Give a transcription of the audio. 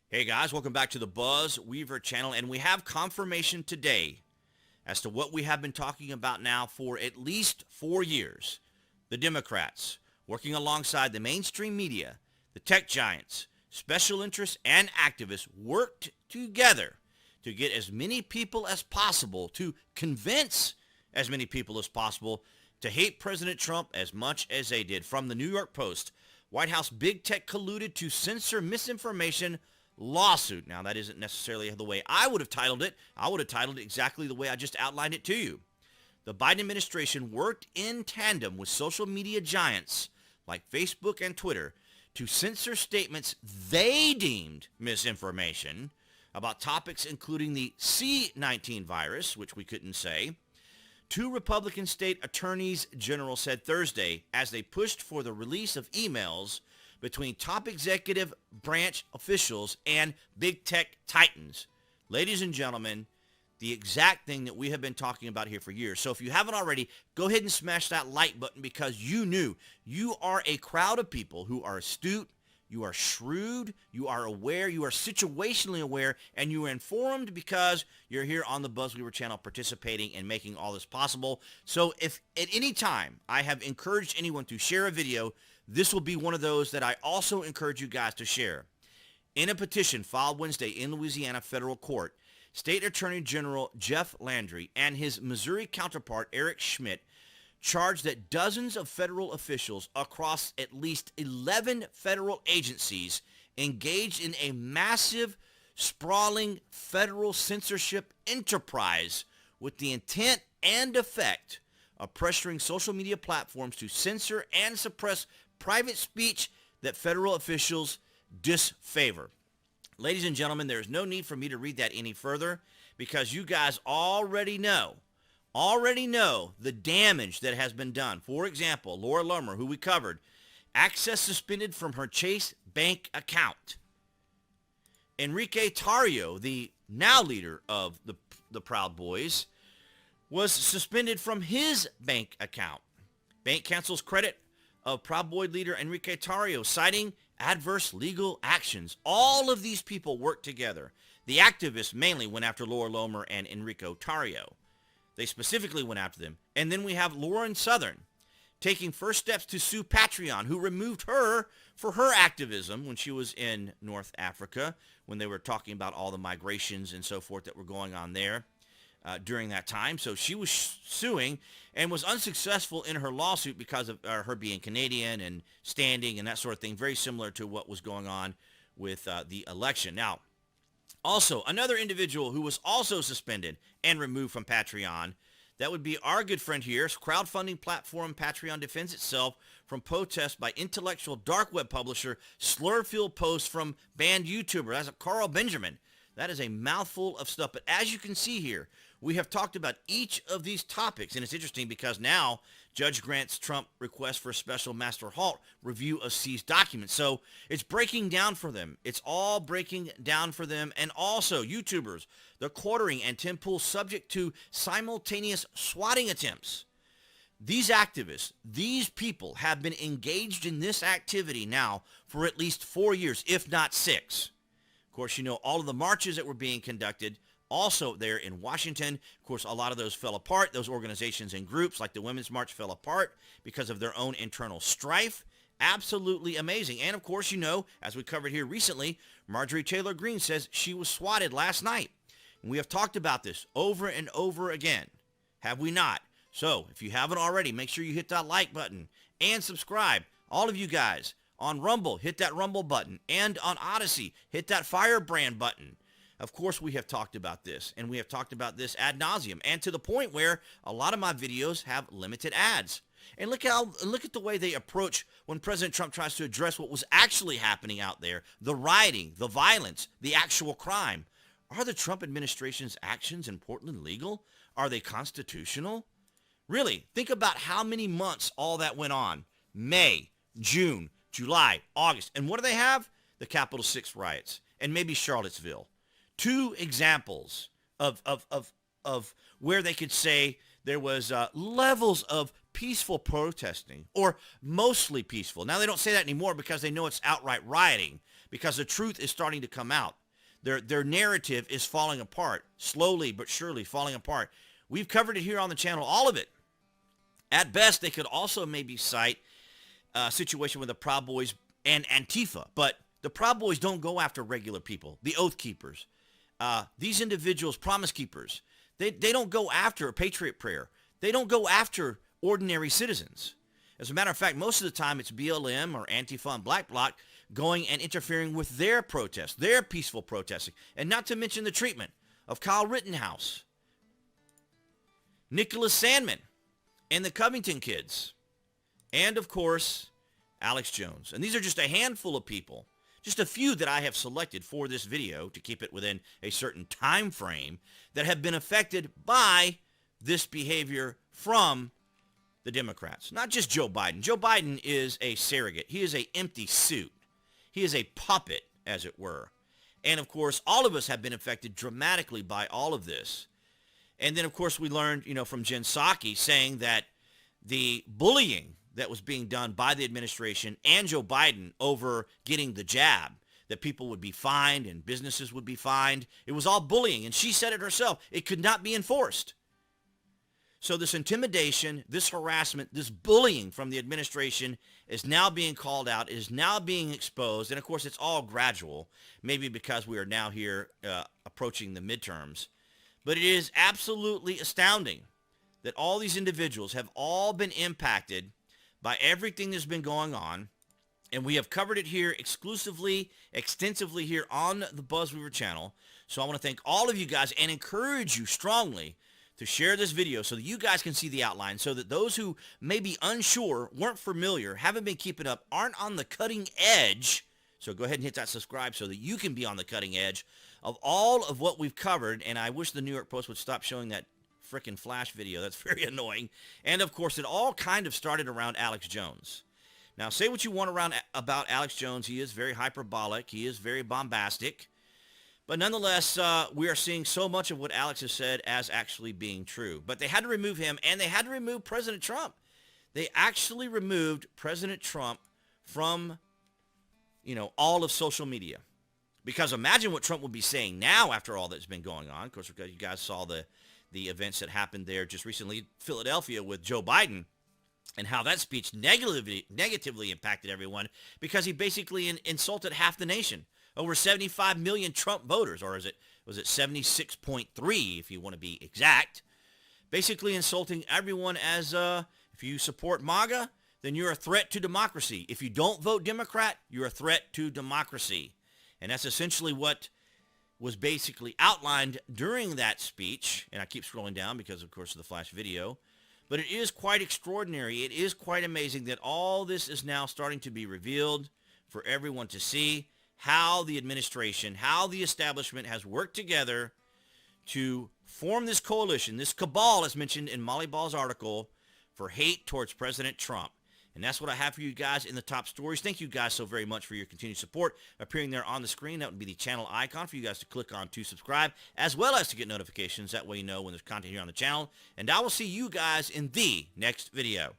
Hey guys, welcome back to the BuzWeaver channel, and we have confirmation today as to what we have been talking about now for at least 4 years. The Democrats, working alongside the mainstream media, the tech giants, special interests, and activists, worked together to get as many people as possible, to convince as many people as possible to hate President Trump as much as they did. From the New York Post, White House big tech colluded to censor misinformation lawsuit. Now, that isn't necessarily the way I would have titled it. I would have titled it exactly the way I just outlined it to you. The Biden administration worked in tandem with social media giants like Facebook and Twitter to censor statements they deemed misinformation about topics including the C-19 virus, which we couldn't say. Two Republican state attorneys general said Thursday as they pushed for the release of emails between top executive branch officials and big tech titans. Ladies and gentlemen, the exact thing that we have been talking about here for years. So if you haven't already, go ahead and smash that like button, because you are a crowd of people who are astute, you are shrewd, you are aware, you are situationally aware, and you are informed because you're here on the BuzWeaver channel participating and making all this possible. So if at any time I have encouraged anyone to share a video, this will be one of those that I also encourage you guys to share. In a petition filed Wednesday in Louisiana federal court, State Attorney General Jeff Landry and his Missouri counterpart Eric Schmidt charged that dozens of federal officials across at least 11 federal agencies engaged in a massive, sprawling federal censorship enterprise with the intent and effect of pressuring social media platforms to censor and suppress private speech that federal officials disfavor. Ladies and gentlemen, there's no need for me to read that any further, because you guys already know the damage that has been done. For example, Laura Loomer, who we covered, access suspended from her Chase bank account. Enrique Tarrio, the now leader of the Proud Boys, was suspended from his bank account. Bank cancels credit of Proud Boy leader Enrique Tarrio, citing adverse legal actions. All of these people worked together. The activists mainly went after Laura Loomer and Enrico Tarrio. They specifically went after them. And then we have Lauren Southern taking first steps to sue Patreon, who removed her for her activism when she was in North Africa, when they were talking about all the migrations and so forth that were going on there during that time. So she was suing and was unsuccessful in her lawsuit because of her being Canadian and standing and that sort of thing, very similar to what was going on with the election. Now, also, another individual who was also suspended and removed from Patreon, that would be our good friend here. Crowdfunding platform Patreon defends itself from protests by intellectual dark web publisher slur-filled posts from banned YouTuber. That's Carl Benjamin. That is a mouthful of stuff. But as you can see here, we have talked about each of these topics, and it's interesting because now Judge grants Trump request for a special master halt review of seized documents. So it's breaking down for them. It's all breaking down for them. And also YouTubers, the quartering and Tim Pool subject to simultaneous swatting attempts. These activists, these people have been engaged in this activity now for at least 4 years, if not 6. Of course, you know, all of the marches that were being conducted also there in Washington. Of course, a lot of those fell apart. Those organizations and groups like the Women's March fell apart because of their own internal strife. Absolutely amazing. And of course, you know, as we covered here recently, Marjorie Taylor Greene says she was swatted last night. And we have talked about this over and over again. Have we not? So if you haven't already, make sure you hit that like button and subscribe. All of you guys on Rumble, hit that Rumble button. And on Odyssey, hit that Firebrand button. Of course, we have talked about this, and we have talked about this ad nauseum, and to the point where a lot of my videos have limited ads. And look at the way they approach when President Trump tries to address what was actually happening out there, the rioting, the violence, the actual crime. Are the Trump administration's actions in Portland legal? Are they constitutional? Really, think about how many months all that went on. May, June, July, August. And what do they have? The Capitol 6 riots, and maybe Charlottesville. 2 examples of where they could say there was levels of peaceful protesting, or mostly peaceful. Now, they don't say that anymore because they know it's outright rioting. because the truth is starting to come out. Their narrative is falling apart, slowly but surely falling apart. We've covered it here on the channel, all of it. At best, they could also maybe cite a situation with the Proud Boys and Antifa, but the Proud Boys don't go after regular people, the Oath Keepers. These individuals, Promise Keepers, they don't go after a Patriot Prayer. They don't go after ordinary citizens. As a matter of fact, most of the time it's BLM or Antifa and Black Bloc going and interfering with their protests, their peaceful protesting, and not to mention the treatment of Kyle Rittenhouse, Nicholas Sandmann, and the Covington kids, and of course, Alex Jones. And these are just a handful of people, just a few that I have selected for this video to keep it within a certain time frame that have been affected by this behavior from the Democrats. Not just Joe Biden. Joe Biden is a surrogate. He is an empty suit. He is a puppet, as it were. And of course, all of us have been affected dramatically by all of this. And then, of course, we learned, from Jen Psaki saying that the bullying that was being done by the administration and Joe Biden over getting the jab, that people would be fined and businesses would be fined. It was all bullying. And she said it herself. It could not be enforced. So this intimidation, this harassment, this bullying from the administration is now being called out, is now being exposed. And, of course, it's all gradual, maybe because we are now here approaching the midterms. But it is absolutely astounding that all these individuals have all been impacted by everything that's been going on. And we have covered it here exclusively, extensively here on the BuzWeaver channel. So I want to thank all of you guys and encourage you strongly to share this video so that you guys can see the outline, so that those who may be unsure, weren't familiar, haven't been keeping up, aren't on the cutting edge. So go ahead and hit that subscribe so that you can be on the cutting edge of all of what we've covered. And I wish the New York Post would stop showing that frickin' flash video. That's very annoying. And of course, it all kind of started around Alex Jones. Now, say what you want about Alex Jones. He is very hyperbolic. He is very bombastic. But nonetheless, we are seeing so much of what Alex has said as actually being true. But they had to remove him, and they had to remove President Trump. They actually removed President Trump from, all of social media. Because imagine what Trump would be saying now after all that's been going on. Of course, you guys saw the events that happened there just recently in Philadelphia with Joe Biden, and how that speech negatively impacted everyone because he basically insulted half the nation. Over 75 million Trump voters, or was it 76.3 if you want to be exact, basically insulting everyone as if you support MAGA, then you're a threat to democracy. If you don't vote Democrat, you're a threat to democracy. And that's essentially what was basically outlined during that speech. And I keep scrolling down because, of course, of the flash video. But it is quite extraordinary. It is quite amazing that all this is now starting to be revealed for everyone to see. How the administration, how the establishment has worked together to form this coalition, this cabal as mentioned in Molly Ball's article, for hate towards President Trump. And that's what I have for you guys in the top stories. Thank you guys so very much for your continued support. Appearing there on the screen, that would be the channel icon for you guys to click on to subscribe, as well as to get notifications. That way you know when there's content here on the channel. And I will see you guys in the next video.